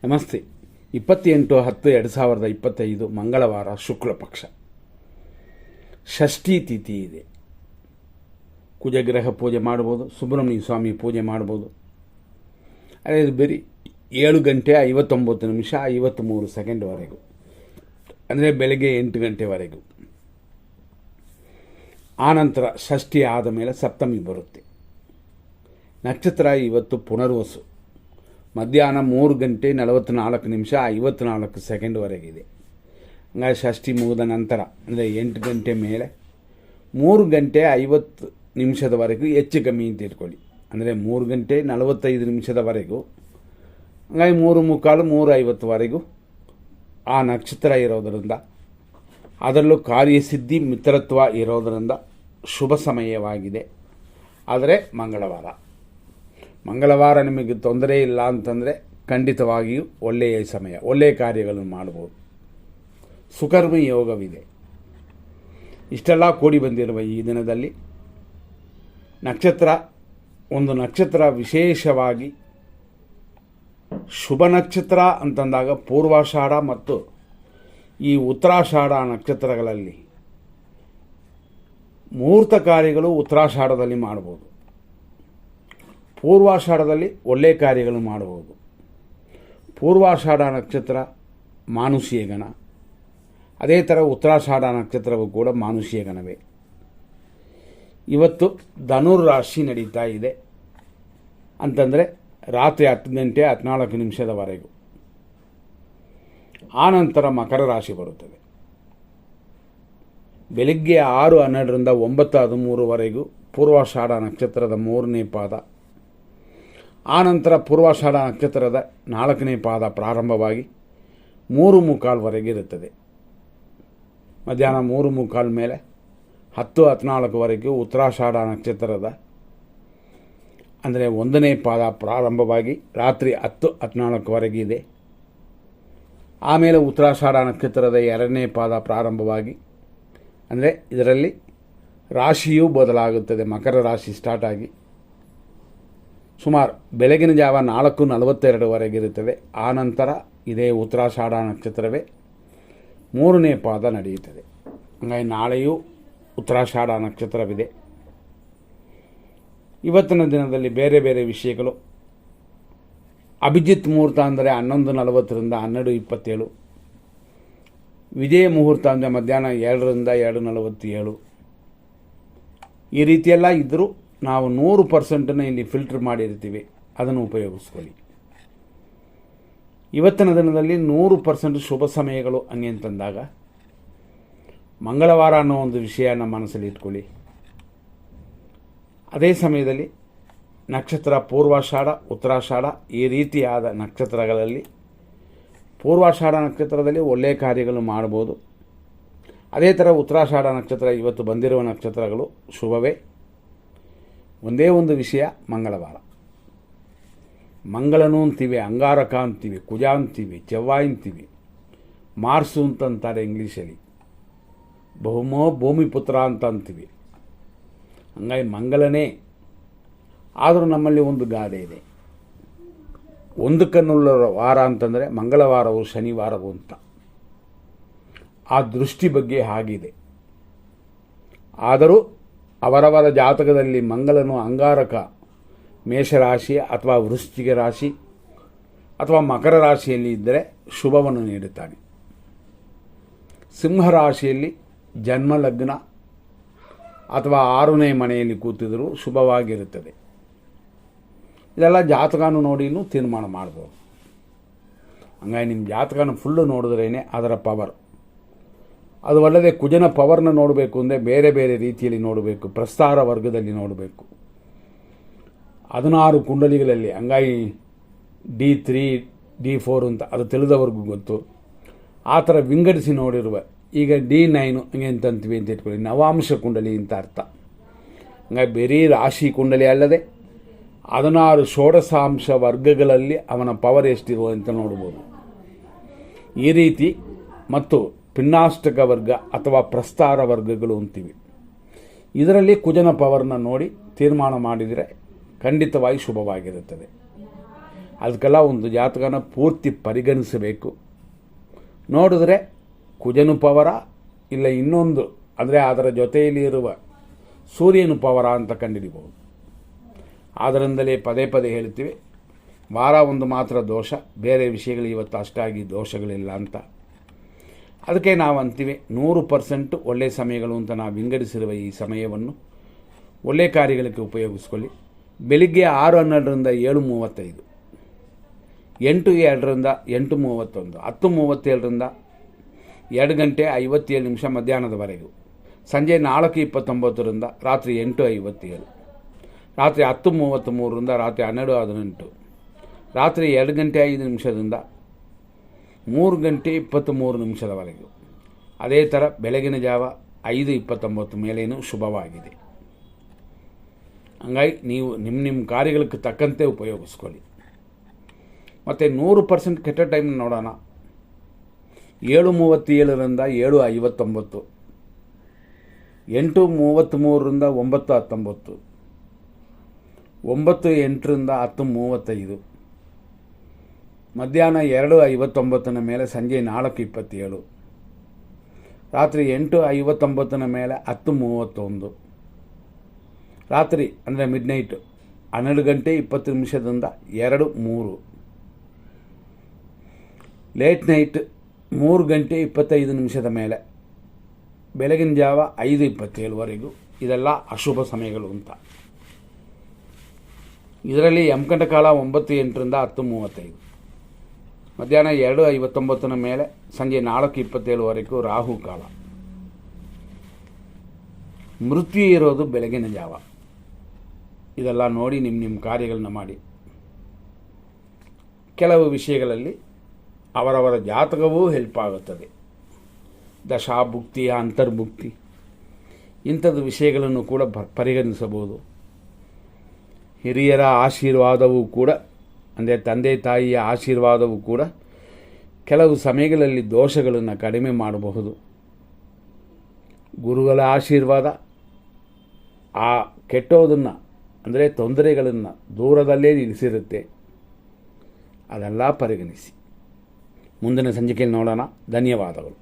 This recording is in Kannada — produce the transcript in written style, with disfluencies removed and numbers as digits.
ನಮಸ್ತೆ. 28/10/2025 ಮಂಗಳವಾರ, ಶುಕ್ಲ ಪಕ್ಷ, ಷಷ್ಠಿ ತಿಥಿ ಇದೆ. ಕುಜಗ್ರಹ ಪೂಜೆ ಮಾಡ್ಬೋದು, ಸುಬ್ರಹ್ಮಣ್ಯ ಸ್ವಾಮಿ ಪೂಜೆ ಮಾಡ್ಬೋದು. ಅದೇ ಇದು ಬರೀ 7:59:53 ಅಂದರೆ ಬೆಳಗ್ಗೆ 8 ಗಂಟೆವರೆಗೂ. ಆನಂತರ ಷಷ್ಠಿ ಆದ ಮೇಲೆ ಸಪ್ತಮಿ ಬರುತ್ತೆ. ನಕ್ಷತ್ರ ಇವತ್ತು ಪುನರ್ವಸು. ಮಧ್ಯಾಹ್ನ 3:44:54 ಹಂಗಾಗಿ ಷಷ್ಠಿ ಮುಗಿದ ನಂತರ ಅಂದರೆ 8 ಗಂಟೆ ಮೇಲೆ 3:50 ಹೆಚ್ಚು ಕಮ್ಮಿ ಅಂತ ಇಟ್ಕೊಳ್ಳಿ. ಅಂದರೆ 3:45 ಹಂಗಾಗಿ 3:45 ಆ ನಕ್ಷತ್ರ ಇರೋದರಿಂದ, ಅದರಲ್ಲೂ ಕಾರ್ಯಸಿದ್ಧಿ ಮಿತ್ರತ್ವ ಇರೋದರಿಂದ ಶುಭ ಸಮಯವಾಗಿದೆ. ಆದರೆ ಮಂಗಳವಾರ ನಿಮಗೆ ತೊಂದರೆ ಇಲ್ಲ ಅಂತಂದರೆ ಖಂಡಿತವಾಗಿಯೂ ಒಳ್ಳೆಯ ಸಮಯ, ಒಳ್ಳೆಯ ಕಾರ್ಯಗಳನ್ನು ಮಾಡ್ಬೋದು. ಸುಕರ್ಮ ಯೋಗವಿದೆ. ಇಷ್ಟೆಲ್ಲ ಕೂಡಿ ಬಂದಿರುವ ಈ ದಿನದಲ್ಲಿ ಒಂದು ನಕ್ಷತ್ರ ವಿಶೇಷವಾಗಿ ಶುಭ ನಕ್ಷತ್ರ ಅಂತಂದಾಗ ಪೂರ್ವಾಷಾಢ ಮತ್ತು ಈ ಉತ್ತರಾಷಾಢ ನಕ್ಷತ್ರಗಳಲ್ಲಿ ಮುಹೂರ್ತ ಕಾರ್ಯಗಳು ಉತ್ತರಾಷಾಢದಲ್ಲಿ ಮಾಡ್ಬೋದು. ಪೂರ್ವಾಷಾಢದಲ್ಲಿ ಒಳ್ಳೆಯ ಕಾರ್ಯಗಳು ಮಾಡಬಹುದು. ಪೂರ್ವಾಷಾಢ ನಕ್ಷತ್ರ ಮಾನುಷೀಯ ಗಣ, ಅದೇ ಥರ ಉತ್ತರಾಷಾಢ ನಕ್ಷತ್ರವೂ ಕೂಡ ಮಾನುಷೀಯ ಗಣವೇ. ಇವತ್ತು ಧನುರ್ರಾಶಿ ನಡೀತಾ ಇದೆ ಅಂತಂದರೆ ರಾತ್ರಿ 10:14 ಆನಂತರ ಮಕರ ರಾಶಿ ಬರುತ್ತದೆ. ಬೆಳಿಗ್ಗೆ 6:12 9:13 ಪೂರ್ವಾಷಾಢ ನಕ್ಷತ್ರದ 3ನೇ ಪಾದ, ಆನಂತರ ಪೂರ್ವಾಷಾಢ ನಕ್ಷತ್ರದ 4ನೇ ಪಾದ ಪ್ರಾರಂಭವಾಗಿ 3:45 ಇರುತ್ತದೆ. ಮಧ್ಯಾಹ್ನ 3:45 ಮೇಲೆ 10:14 ಉತ್ತರಾಷಾಢ ನಕ್ಷತ್ರದ ಅಂದರೆ 1ನೇ ಪಾದ ಪ್ರಾರಂಭವಾಗಿ ರಾತ್ರಿ 10:14 ಇದೆ. ಆಮೇಲೆ ಉತ್ತರಾಷಾಢ ನಕ್ಷತ್ರದ 2ನೇ ಪಾದ ಪ್ರಾರಂಭವಾಗಿ, ಅಂದರೆ ಇದರಲ್ಲಿ ರಾಶಿಯೂ ಬದಲಾಗುತ್ತದೆ. ಮಕರ ರಾಶಿ ಸ್ಟಾರ್ಟ್ ಆಗಿ ಸುಮಾರು ಬೆಳಗಿನ ಜಾವ 4:42 ಇರುತ್ತದೆ. ಆನಂತರ ಇದೇ ಉತ್ತರಾಷಾಢ ನಕ್ಷತ್ರವೇ 3ನೇ ಪಾದ ನಡೆಯುತ್ತದೆ. ಹಾಗಾಗಿ ನಾಳೆಯೂ ಉತ್ತರಾಷಾಢ ನಕ್ಷತ್ರವಿದೆ. ಇವತ್ತಿನ ದಿನದಲ್ಲಿ ಬೇರೆ ಬೇರೆ ವಿಷಯಗಳು. ಅಭಿಜಿತ್ ಮುಹೂರ್ತ ಅಂದರೆ 11:40 12:27, ವಿಜಯ ಮುಹೂರ್ತ ಅಂದರೆ ಮಧ್ಯಾಹ್ನ 2:02:47. ಈ ರೀತಿಯೆಲ್ಲ ಇದ್ದರೂ ನಾವು 100% ಇಲ್ಲಿ ಫಿಲ್ಟರ್ ಮಾಡಿರ್ತೀವಿ, ಅದನ್ನು ಉಪಯೋಗಿಸ್ಕೊಳ್ಳಿ. ಇವತ್ತಿನ ದಿನದಲ್ಲಿ 100% ಶುಭ ಸಮಯಗಳು ಹಂಗೆ ಅಂತಂದಾಗ ಮಂಗಳವಾರ ಅನ್ನೋ ಒಂದು ವಿಷಯ ನಮ್ಮ ಮನಸ್ಸಲ್ಲಿ ಇಟ್ಕೊಳ್ಳಿ. ಅದೇ ಸಮಯದಲ್ಲಿ ನಕ್ಷತ್ರ ಪೂರ್ವಾಷಾಢ ಉತ್ತರಾಷಾಢ ಈ ರೀತಿಯಾದ ನಕ್ಷತ್ರಗಳಲ್ಲಿ ಪೂರ್ವಾಷಾಢ ನಕ್ಷತ್ರದಲ್ಲಿ ಒಳ್ಳೆಯ ಕಾರ್ಯಗಳು ಮಾಡ್ಬೋದು. ಅದೇ ಥರ ಉತ್ತರಾಷಾಢ ನಕ್ಷತ್ರ ಇವತ್ತು ಬಂದಿರುವ ನಕ್ಷತ್ರಗಳು ಶುಭವೇ. ಒಂದೇ ಒಂದು ವಿಷಯ, ಮಂಗಳವಾರ ಮಂಗಳನು ಅಂತೀವಿ, ಅಂಗಾರಕ ಅಂತೀವಿ, ಕುಜ ಅಂತೀವಿ, ಚೆವ್ವಾಯಿ ಅಂತೀವಿ, ಮಾರ್ಸು ಅಂತಂತಾರೆ ಇಂಗ್ಲೀಷಲ್ಲಿ, ಭೂಮಿಪುತ್ರ ಅಂತ ಅಂತೀವಿ. ಹಂಗಾಗಿ ಮಂಗಲನೇ. ಆದರೂ ನಮ್ಮಲ್ಲಿ ಒಂದು ಗಾದೆ ಇದೆ, ಒಂದು ಕಣ್ಣುಳ್ಳ ವಾರ ಅಂತಂದರೆ ಮಂಗಳವಾರವು ಶನಿವಾರವು ಅಂತ. ಆ ದೃಷ್ಟಿ ಬಗ್ಗೆ ಆಗಿದೆ. ಆದರೂ ಅವರವರ ಜಾತಕದಲ್ಲಿ ಮಂಗಲನು ಅಂಗಾರಕ ಮೇಷರಾಶಿ ಅಥವಾ ವೃಶ್ಚಿಕ ರಾಶಿ ಅಥವಾ ಮಕರ ರಾಶಿಯಲ್ಲಿ ಇದ್ದರೆ ಶುಭವನ್ನು ನೀಡುತ್ತಾನೆ. ಸಿಂಹರಾಶಿಯಲ್ಲಿ ಜನ್ಮ ಲಗ್ನ ಅಥವಾ 6ನೇ ಮನೆಯಲ್ಲಿ ಕೂತಿದ್ದರೂ ಶುಭವಾಗಿರುತ್ತದೆ. ಇದೆಲ್ಲ ಜಾತಕನೂ ನೋಡಿನೂ ತೀರ್ಮಾನ ಮಾಡ್ಬೋದು. ಹಂಗಾಗಿ ನಿಮ್ಮ ಜಾತಕನ ಫುಲ್ಲು ನೋಡಿದ್ರೇ ಅದರ ಪವರ್. ಅದು ಅಲ್ಲದೆ ಕುಜನ ಪವರ್ನ ನೋಡಬೇಕು ಅಂದರೆ ಬೇರೆ ಬೇರೆ ರೀತಿಯಲ್ಲಿ ನೋಡಬೇಕು. ಪ್ರಸ್ತಾರ ವರ್ಗದಲ್ಲಿ ನೋಡಬೇಕು. 16 ಕುಂಡಲಿಗಳಲ್ಲಿ, ಹಂಗಾಗಿ D3 D4 ಅಂತ ಅದು ತಿಳಿದವರೆಗೂ ಗೊತ್ತು. ಆ ಥರ ವಿಂಗಡಿಸಿ ನೋಡಿರುವ, ಈಗ D9 ಹಂಗೆ ಅಂತಂತೀವಿ ಅಂತ ಇಟ್ಕೊಳ್ಳಿ, ನವಾಂಶ ಕುಂಡಲಿ ಅಂತ ಅರ್ಥ. ಹಂಗಾಗಿ ಬರೀ ರಾಶಿ ಕುಂಡಲಿ ಅಲ್ಲದೆ 16 ಷೋಡಶಾಂಶ ವರ್ಗಗಳಲ್ಲಿ ಅವನ ಪವರ್ ಎಷ್ಟಿರುವ ಅಂತ ನೋಡ್ಬೋದು. ಈ ರೀತಿ ಮತ್ತು ಪಿನ್ನಾಷ್ಟಕ ವರ್ಗ ಅಥವಾ ಪ್ರಸ್ತಾರ ವರ್ಗಗಳು ಅಂತೀವಿ. ಇದರಲ್ಲಿ ಕುಜನ ಪವರ್ನ ನೋಡಿ ತೀರ್ಮಾನ ಮಾಡಿದರೆ ಖಂಡಿತವಾಗಿ ಶುಭವಾಗಿರುತ್ತದೆ. ಅದಕ್ಕೆಲ್ಲ ಒಂದು ಜಾತಕನ ಪೂರ್ತಿ ಪರಿಗಣಿಸಬೇಕು. ನೋಡಿದ್ರೆ ಕುಜನು ಪವರ ಇಲ್ಲ ಇನ್ನೊಂದು ಅಂದರೆ ಅದರ ಜೊತೆಯಲ್ಲಿ ಇರುವ ಸೂರ್ಯನು ಪವರ ಅಂತ ಕಂಡುಹಿಡಿಬಹುದು. ಆದ್ದರಿಂದಲೇ ಪದೇ ಪದೇ ಹೇಳ್ತೀವಿ, ವಾರ ಒಂದು ಮಾತ್ರ ದೋಷ, ಬೇರೆ ವಿಷಯಗಳು ಇವತ್ತು ಅಷ್ಟಾಗಿ ದೋಷಗಳಿಲ್ಲ ಅಂತ. ಅದಕ್ಕೆ ನಾವು ಅಂತೀವಿ 100% ಒಳ್ಳೆಯ ಸಮಯಗಳು ಅಂತ ನಾವು ವಿಂಗಡಿಸಿರುವ ಈ ಸಮಯವನ್ನು ಒಳ್ಳೆಯ ಕಾರ್ಯಗಳಿಗೆ ಉಪಯೋಗಿಸ್ಕೊಳ್ಳಿ. ಬೆಳಿಗ್ಗೆ 6:12ರಿಂದ 7:35, 8:02ರಿಂದ 8:31, 10:37ರಿಂದ 2 ಗಂಟೆ 57 ನಿಮಿಷ ಮಧ್ಯಾಹ್ನದವರೆಗೂ, ಸಂಜೆ 4:29ರಿಂದ ರಾತ್ರಿ 8:57, ರಾತ್ರಿ 10:33ರಿಂದ ರಾತ್ರಿ 12:18, ರಾತ್ರಿ 2 ಗಂಟೆ 5 ನಿಮಿಷದಿಂದ 3 ಗಂಟೆ 23 ನಿಮಿಷದವರೆಗೂ. ಅದೇ ಥರ ಬೆಳಗಿನ ಜಾವ 5:29 ಮೇಲೇನೂ ಶುಭವಾಗಿದೆ. ಹಂಗಾಗಿ ನೀವು ನಿಮ್ಮ ಕಾರ್ಯಗಳಿಗೆ ತಕ್ಕಂತೆ ಉಪಯೋಗಿಸ್ಕೊಳ್ಳಿ. ಮತ್ತು 100% ಕೆಟ್ಟ ಟೈಮ್ ನೋಡೋಣ. 7:37ರಿಂದ 7:59, 8:33ರಿಂದ 9:19, 9:08ರಿಂದ 10:35, ಮಧ್ಯಾಹ್ನ 2:59 ಮೇಲೆ ಸಂಜೆ 4:27, ರಾತ್ರಿ 8:59 ಮೇಲೆ 10:31, ರಾತ್ರಿ ಅಂದರೆ ಮಿಡ್ನೈಟ್ 12 ಗಂಟೆ 20 ನಿಮಿಷದಿಂದ 2:03, ಲೇಟ್ ನೈಟ್ 3 ಗಂಟೆ 25 ನಿಮಿಷದ ಮೇಲೆ ಬೆಳಗಿನ ಜಾವ 5:27ವರೆಗೂ. ಇದೆಲ್ಲ ಅಶುಭ ಸಮಯಗಳು ಅಂತ. ಇದರಲ್ಲಿ ಯಮಕಂಠ ಕಾಲ 9:08ರಿಂದ 10:35, ಮಧ್ಯಾಹ್ನ 2:59 ಮೇಲೆ ಸಂಜೆ 4:27ವರೆಗೂ ರಾಹು ಕಾಲ. ಮೃತ್ಯು ಇರೋದು ಬೆಳಗಿನ ಜಾವ. ಇದೆಲ್ಲ ನೋಡಿ ನಿಮ್ಮ ಕಾರ್ಯಗಳನ್ನ ಮಾಡಿ. ಕೆಲವು ವಿಷಯಗಳಲ್ಲಿ ಅವರವರ ಜಾತಕವೂ ಹೆಲ್ಪ್ ಆಗುತ್ತದೆ. ದಶಾಭುಕ್ತಿ, ಅಂತರ್ಭುಕ್ತಿ ಇಂಥದ್ದು ವಿಷಯಗಳನ್ನು ಕೂಡ ಪರಿಗಣಿಸಬಹುದು. ಹಿರಿಯರ ಆಶೀರ್ವಾದವೂ ಕೂಡ, ಅಂದರೆ ತಂದೆ ತಾಯಿಯ ಆಶೀರ್ವಾದವೂ ಕೂಡ ಕೆಲವು ಸಮಯಗಳಲ್ಲಿ ದೋಷಗಳನ್ನು ಕಡಿಮೆ ಮಾಡಬಹುದು. ಗುರುಗಳ ಆಶೀರ್ವಾದ ಆ ಕೆಟ್ಟೋದನ್ನು ಅಂದರೆ ತೊಂದರೆಗಳನ್ನು ದೂರದಲ್ಲೇ ನಿಲ್ಲಿಸಿರುತ್ತೆ. ಅದೆಲ್ಲ ಪರಿಗಣಿಸಿ. ಮುಂದಿನ ಸಂಚಿಕೆಯಲ್ಲಿ ನೋಡೋಣ. ಧನ್ಯವಾದಗಳು.